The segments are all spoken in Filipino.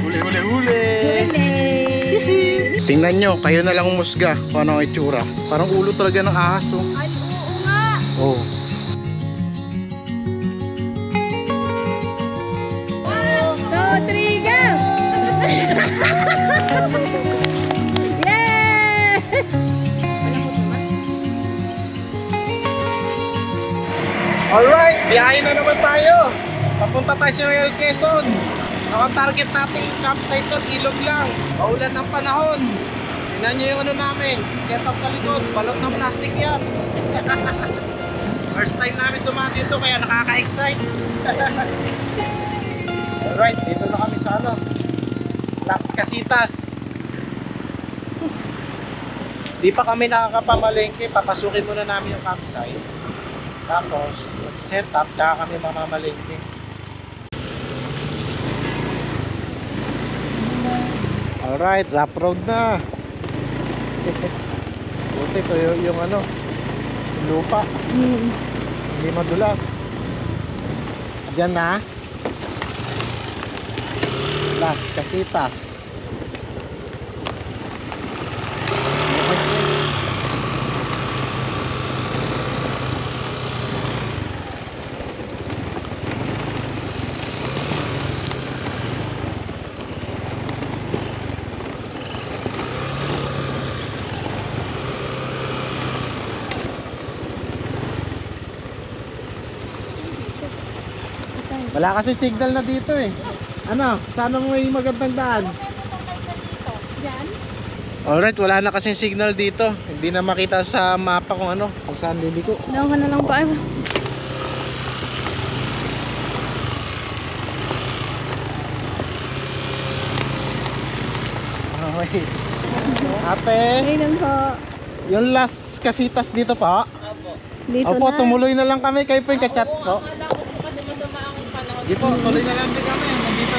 Huli, huli, huli. Tingnan nyo, kayo na lang umusga kung ano ang itsura. Parang ulo talaga ng ahas, oh. Ay, oo nga. Oh. 1, 2, 3, go! Yay! Alright, biyahe na naman tayo. Papunta tayo sa Real Quezon. Ang target natin yung campsite doon, ilog lang. Maulan ng panahon. Tingnan nyo yung ano namin, setup sa likod, balot ng plastic yan. First time namin dumaan dito kaya nakaka-excite. Alright, dito na kami sa ano, Las Casitas. Di pa kami nakakapamalengke, papasukin muna namin yung campsite. Tapos, mag-setup, tsaka kami mamamalengke. Alright, rough road na. Buti ito yung ano, lupa. Hindi madulas. Diyan na Las Casitas. Wala kasi signal na dito eh. Ano? Sana may magandang daan? Diyan? Alright, wala na kasing signal dito. Hindi na makita sa mapa kung ano, kung saan liliko. Daw ka na lang pa. Okay. Ate, Ayun po. yung Las Casitas dito pa? Dito Opo, na. tumuloy na lang kami. Kayo po yung kachat po. Akala ko po kasi masama ang panahon. Di po, tuloy na lang din kami. Nandito.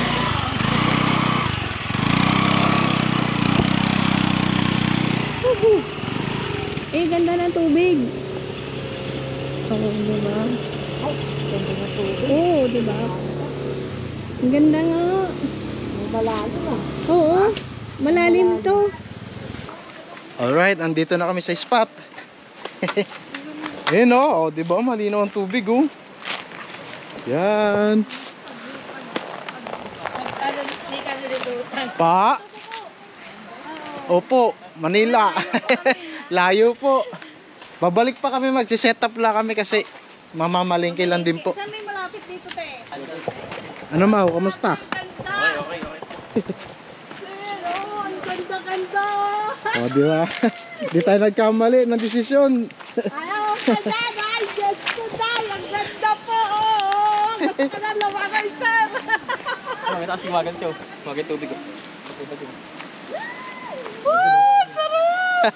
Eh, ganda ng tubig. Oo, diba? Ganda na po. Oo, diba? Ang ganda nga. Malalim ah. Oo, malalim to. Alright, andito na kami sa spot. Ayun o, di ba? Malinaw ang tubig oh. Yan. Pa? Opo, Manila. Layo po. Babalik pa kami, magsiset up lang kami kasi mamamalingki lang din po. Saan may malapit dito, te? Ano Mau, kamusta? Okay. Pero, ang ganda-ganda. O, di ba? Di tayo nagkamali ng desisyon. Ayaw, ganda, guys. Yes, ganda. Ang ganda po. Pagkakalawa kay sir. May taas siwagan siya. Magay tubig oh. Woo! Sarap!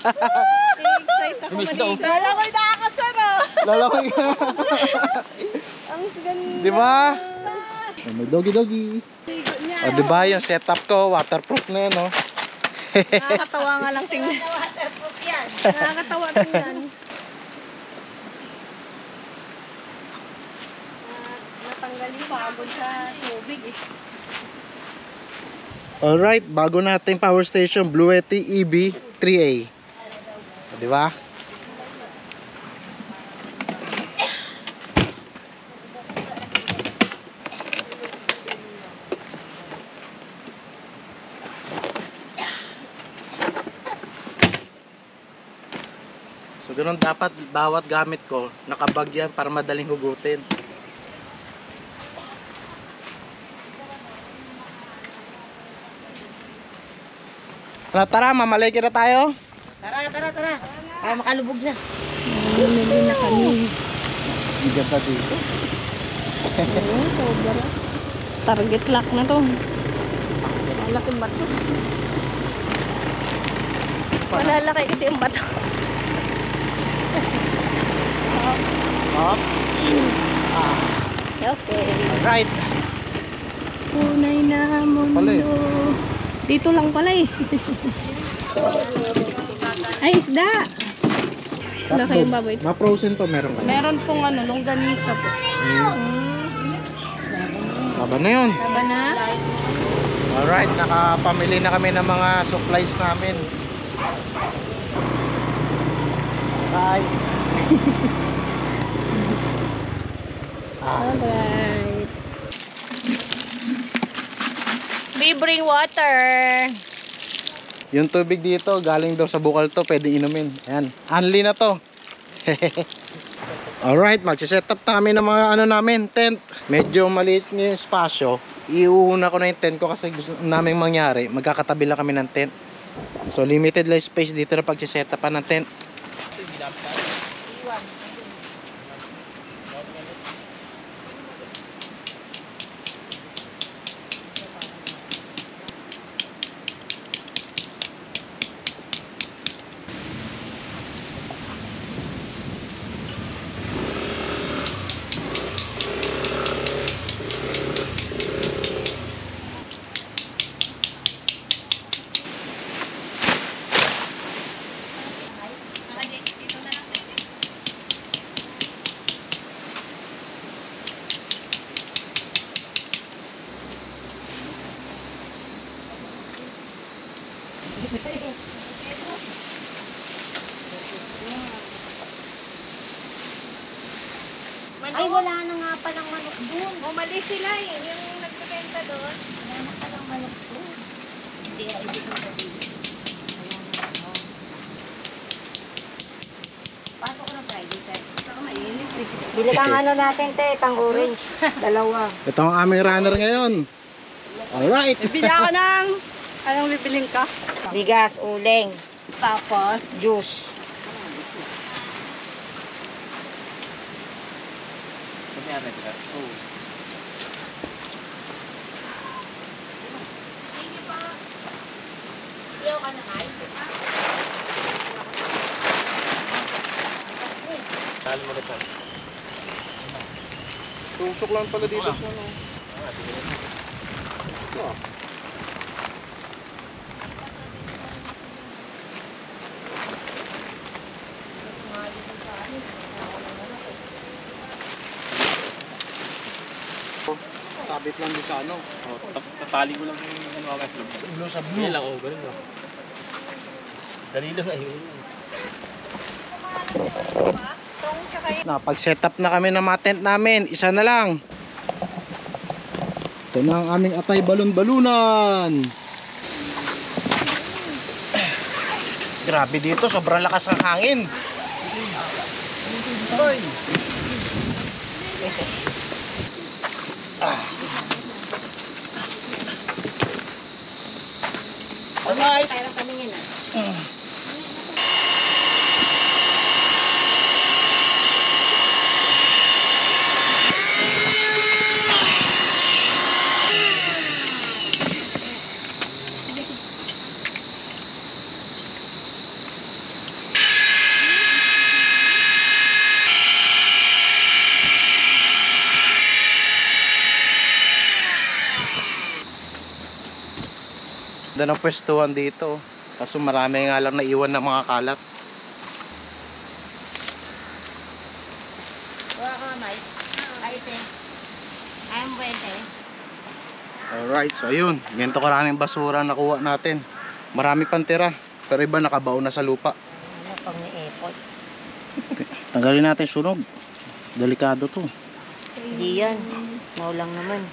Excited ako Lumis daw. maligo. Lala ko'y nakakasar Lalaki ka. Ang ganda. Di ba? May doggy. Ligo niya. O, di ba yung setup ko, waterproof na yun, oh. Nakakatawa nga lang tingnan. Waterproof yan. Nakakatawa tingnan. Natanggal yung pagod sa tubig eh. Alright, bago nating power station, Bluetti EB 3A. Di ba? So ganun dapat bawat gamit ko nakabag yan para madaling hugutin. Tara, mamalengke na tayo. Tara. Para makalubog na. Namimili na kami. Ang ganda dito. Oo, sobra. Target lock na to. Malaki ba to? Malalaki kasi yung bato. Up. Okay. Right. Tunay na mundo. Pala eh. Dito lang pala eh. Ay, isda. Wala kayong baboy. Ma-frozen po meron kayo. Meron pong longganisa po. Baba na yun. Taba na? Alright, nakapamili na kami ng mga supplies namin. Bye. Alright. We bring water. Yung tubig dito, galing daw sa bukal to, pwede inumin. Ayan, unli na to. Alright, magsiset up na kami ng mga namin, tent. Medyo maliit nga yung espasyo. Iuuna ko na yung tent ko kasi gusto namin mangyari, magkakatabi lang kami ng tent. So limited lang space dito na pagsiset up ng tent. Ay, wala na nga palang manok doon. Umalis sila yung nagbebenta doon. Wala na palang manok doon. Hindi, ibig ko sabihin. Pasok ko na Friday, sir. Saka mainit eh. Bili kang natin, te, pang orange. Dalawa. Ito ang aming runner ngayon. Alright. Bili ako ng... Anong bibiling ka? Bigas, uling, Tapos... juice. Tusok lang pala dito sa sabit lang din sa Tapos tatali ko lang yung mga blue sa Yan lang, ganun lang. Dali lang ayun. Napag-set up na kami ng mga tent namin. Isa na lang. Ito na ang aming atay balon-balunan. Grabe dito, sobrang lakas ng hangin. Hoy. Alright. Parang paningin Ganda ng pwestuhan dito. Kaso marami nga lang naiwan ng mga kalat. Wala ka, Mike. Ay, te. I'm pwede. Alright, so ayun. Ganito karaming basura nakuha natin. Marami pang tira. Pero iba nakabaon na sa lupa. Ano pang may airport? Tanggalin natin sunog. Delikado to. Hindi yan. Maulang naman.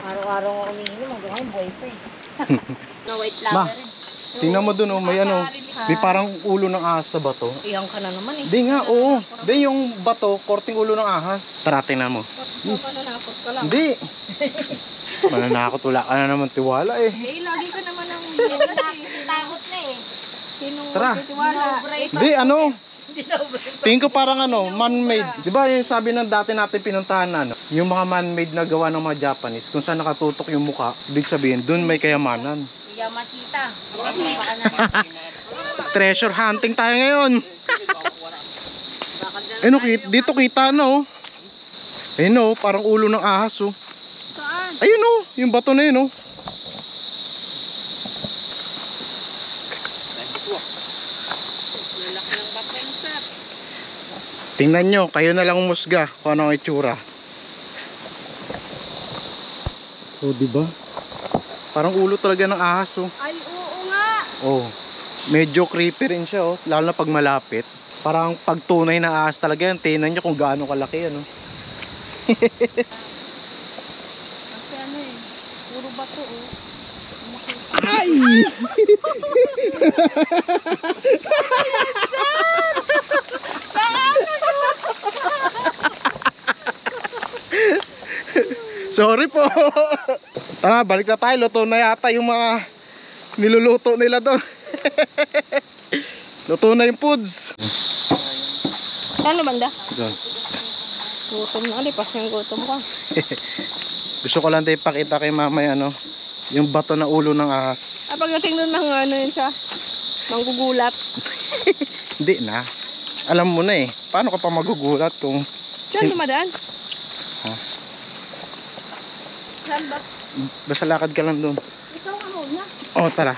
Araw-araw nga umiinom, hanggang ngayon buhay pa eh. Na white Ma, flower eh. tingnan mo dun may may parang ulo ng ahas sa bato. Iyang ka na naman eh. Hindi nga, oo. Hindi yung bato, korting ulo ng ahas. Tara, tingnan mo. Mananakot ka lang. Hindi. Mananakot, wala ka na naman tiwala eh. Eh, lagi ka naman ang Takot na eh. sinong Tara. magtitiwala. Hindi, tingin ko parang man-made. Di ba yung sabi ng dati natin pinuntahan yung mga man-made na gawa ng mga Japanese, kung saan nakatutok yung muka, ibig sabihin, dun may kayamanan. Yamashita. Treasure hunting tayo ngayon. Dito kita Ayun parang ulo ng ahas Saan? Ayun yung bato na yun Tingnan nyo, kayo na lang umusga kung ano ang itsura. Oh, diba? Parang ulo talaga ng ahas, oh. Ay, oo nga. Oh, medyo creepy rin siya, oh. Lalo na pag malapit. Parang pagtunay na ahas talaga yan. Tingnan nyo kung gaano kalaki, ano. Kasi ano eh, puro bato oh. Ay! Sorry po. Tara, balik na tayo. Luto na yata yung mga niluluto nila doon. Luto na yung foods. Ano banda? Doon. Gutom na, lipas yung gutom ko. Gusto ko lang din ipakita kay mamay ano, yung bato na ulo ng ahas. Ah, pagdating nun ng ano yun siya, manggugulat. Hindi na. Alam mo na eh. Paano ka pa magugulat kung Saan dumadaan? Ha? Saan ba? basta lakad ka lang doon. Ikaw ang una. Oh, tara.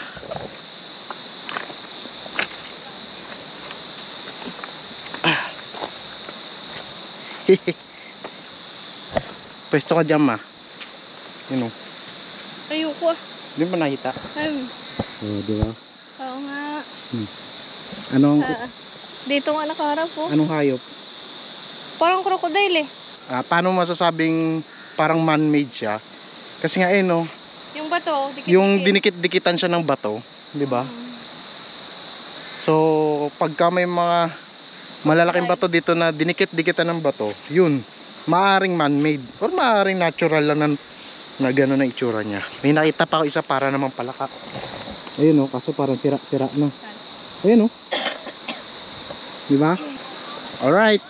Pwesto ka dyan, ma. Yun o. Ayoko. Hindi mo nakita. Ayun. Oo, di ba? Oo nga. Anong, Dito nga nakaharap ko. anong hayop? Parang crocodile eh. Paano masasabing parang man-made siya? Kasi nga no, Yung bato, dikit-dikit. yung dinikit-dikitan siya ng bato, di ba? So, pagka may mga malalaking bato dito na dinikit-dikitan ng bato, yun, maaring man-made or maaring natural lang na gano'n na itsura niya. May nakita pa ako isa para namang palaka. Ayun oh, kaso parang sira-sira na. Ayun oh. Di ba? Alright.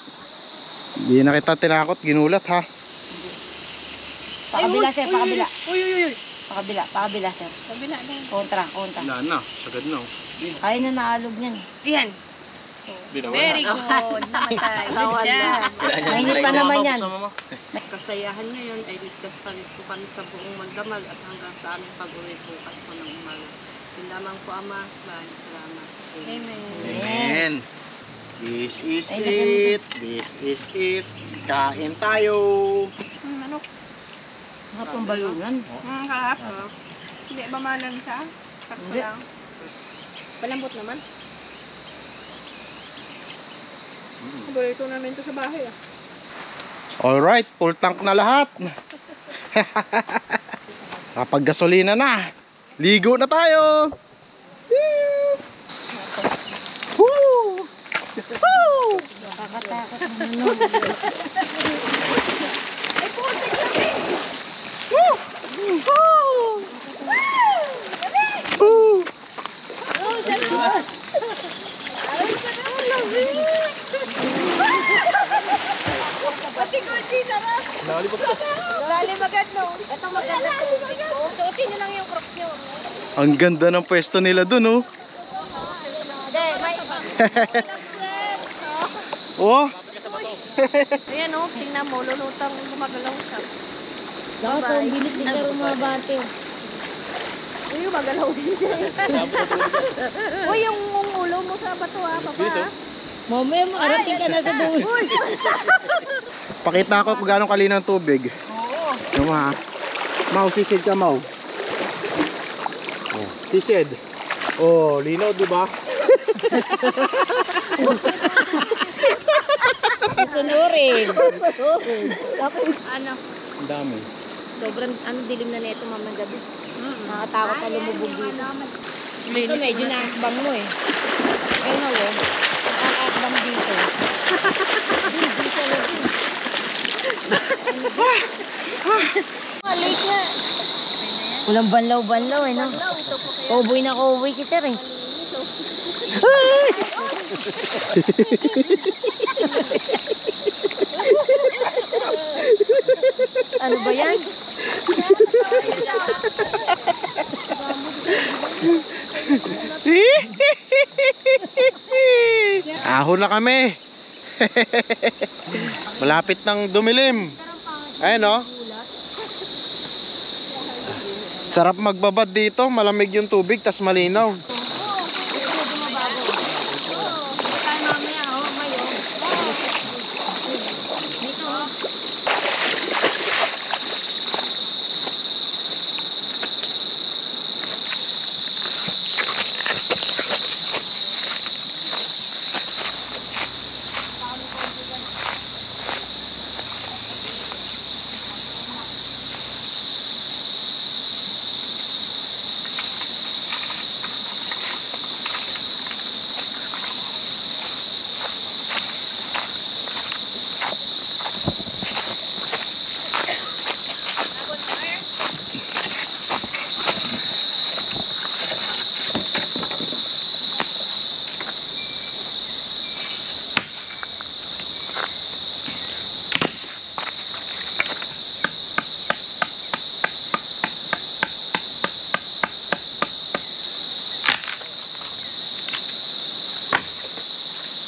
Hindi na kita tinakot, ginulat ha. Pakabila sir, pakabila. Uy, uy, uy. Pakabila sir. Kabila na. Kontra. Wala na, sagad na oh. Kaya na naalog niyan. Yan. Very good. Namatay. Good job. Mainit pa naman yan. Kasayahan ngayon ay ligtas pa rin po kami sa buong magdamag at hanggang sa aming pag-uwi bukas po ng umaga. Yun lamang po, Ama. Maraming salamat. Amen. Amen. This is it. This is it. Kain tayo. Manok. Mga pambalunan. Kalap. Hindi ba malang siya? Sakto Hindi. lang. Palambot naman. Paborito namin ito sa bahay ah. Alright, full tank na lahat. Kapag gasolina na, ligo na tayo. Woo! Woo! Nakakatakot naman nun. Woo! Pati kunti sarap. Lalim agad no. Ito maganda. Suotin nyo lang yung crocs nyo. Ang ganda ng pwesto nila dun, oh. Hindi, may... Oh, Ayan o, tingnan mo, lulutang gumagalaw siya. Dapat sa bilis ni Sir umabante. Uy, magalaw din siya. Uy, yung ulo mo sa bato ha, baba. Mamaya makarating ka na sa dulo. pakita ko kung gaano kalinaw ang tubig. Oo. Yung ha. Mau, sisid ka, Mau. Oh, sisid. Oh, linaw, di ba? Sunurin. Ano, Ang dami. sobrang dilim na neto mamang gabi. Nakakatakot na lumubog dito. Ito medyo nakakbang mo eh. Ayun na oh, nakakakbang dito. Malik nga. Walang banlaw-banlaw eh no? Cowboy na cowboy kita rin. Ano ba yan? Ahon na kami. Malapit ng dumilim. Ayun oh. Sarap magbabad dito, malamig yung tubig, tas malinaw.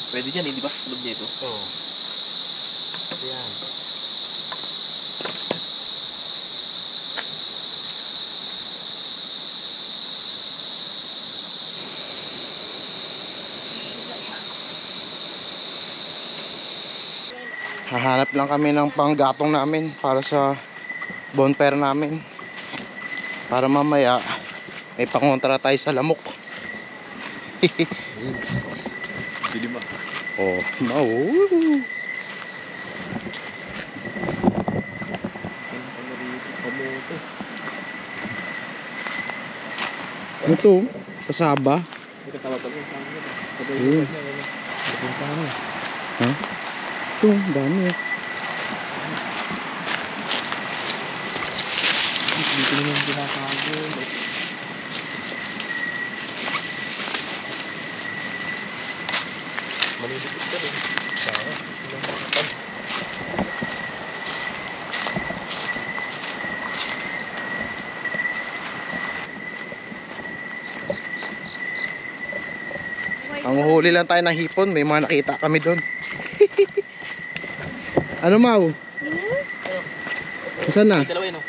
Pwede dyan eh, di ba? Loob niya ito. Oo. Ayan. Hahanap lang kami ng panggatong namin para sa bonfire namin. Para mamaya may pangontra tayo sa lamok. Dilim ba? Oh, no. Ano to? Kasaba? May kasama pa rin. Ayun. Ha? Ito, ang dami eh. Dito naman yung pinakago. Malilipit ka rin. Ang huli lang tayo ng hipon, may mga nakita kami doon. Ano Mau? Saan na? Dalawa yun o.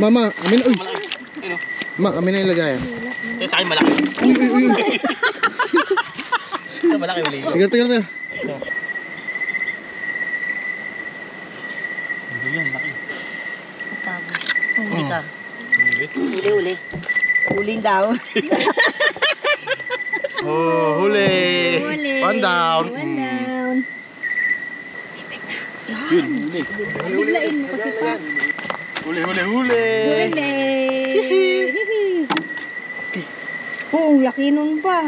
Mama, amin, uy. Malaki. Ayun o. Ma, amin na ilagay. Yung sa akin malaki. Uy, uy, uy. Ito malaki uli. Tigal, tigal, tigal. Hindi yan, laki. Huli ka. Uli. Uli. Uling daw. Oh, huli. One down. down. Yun, uli. Biglain mo kasi pa. Huli, huli, huli. Oh, laki nun pa.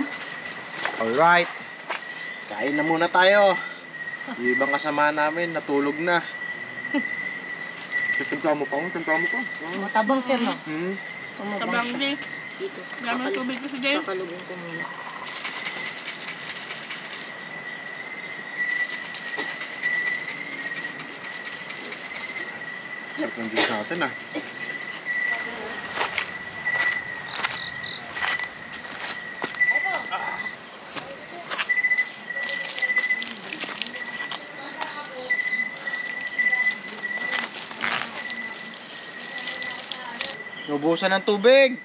Alright. Kain na muna tayo. Yung ibang kasama namin, natulog na. Timpla mo pa, timpla mo pa. Matabang sir, no? Tabang din. Dito. Gamang tubig ko si Jay. Kakalugin ko muna. Sarap ng juice natin ah. Nubusan ng tubig.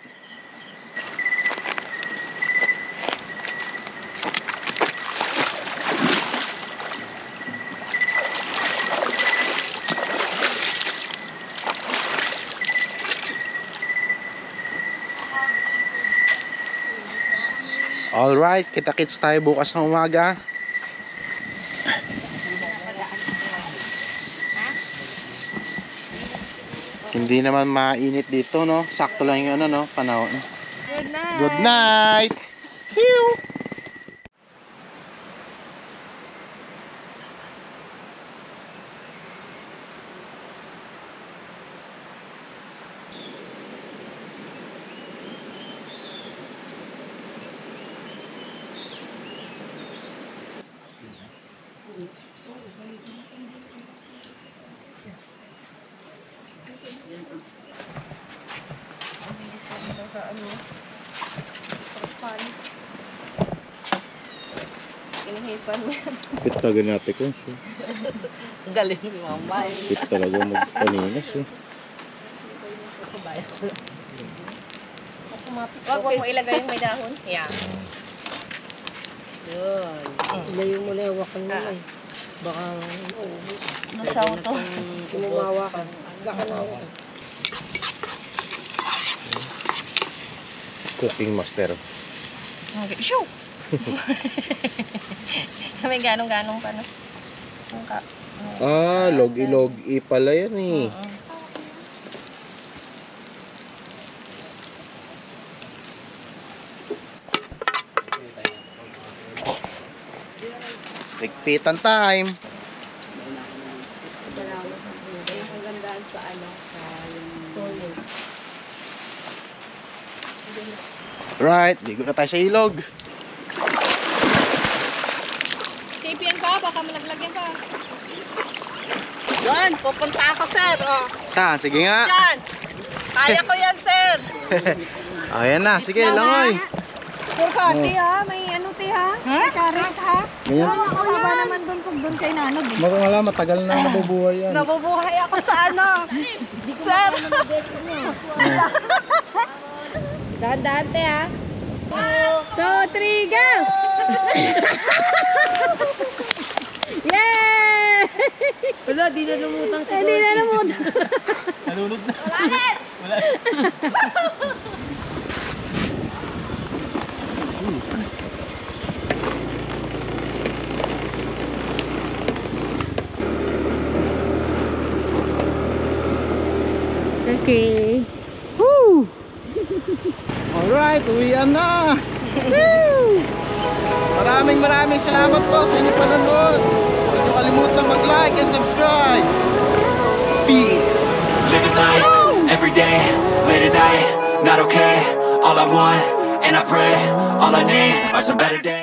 Alright, kita-kits tayo bukas ng umaga. Hindi naman mainit dito, no? Sakto lang yung ano, no? Panahon. Good night. Good night! Hiu! Inihipan mo yan. Pit talaga natin ko. Ang galing ni Mama. Pit talaga magpaninas. Wag mo ilagay yung may dahon. Yan. Yun. Ilayo mo na, hawakan mo eh. Baka Nasaw to. kumumawa ka. Baka na ako. Cooking master. Okay, shoo! May ganong-ganong pa, no? Ah, log-i pala yan eh. Tikpitan time. Ang gandaan sa ano, sa yung Right, ligo na tayo sa ilog. Safe yan pa, baka malaglag yan pa. Yan, pupunta ako, sir. Oh. Saan? Sige nga. Yan. Kaya ko yan, sir. Ayan na, sige, langoy. Kurkati ha, may ano te ha? Ha? Karet ha? Ganyan. Makakaba naman doon kung doon kay Nanod. Wala, matagal na nabubuhay yan. Nabubuhay ako sa ano. Sir! Dahan-dahan te ha. 2, 3, go! Yay! Wala, di na lumutang si Hindi na namuto. Nalunod na. Wala. Okay. Woo! Alright, uwian na! Woo! Maraming salamat po sa inyong panonood. Huwag niyo kalimutan mag-like and subscribe. Peace! Living life, every day, late at night, not okay. All I want, and I pray, all I need are some better days.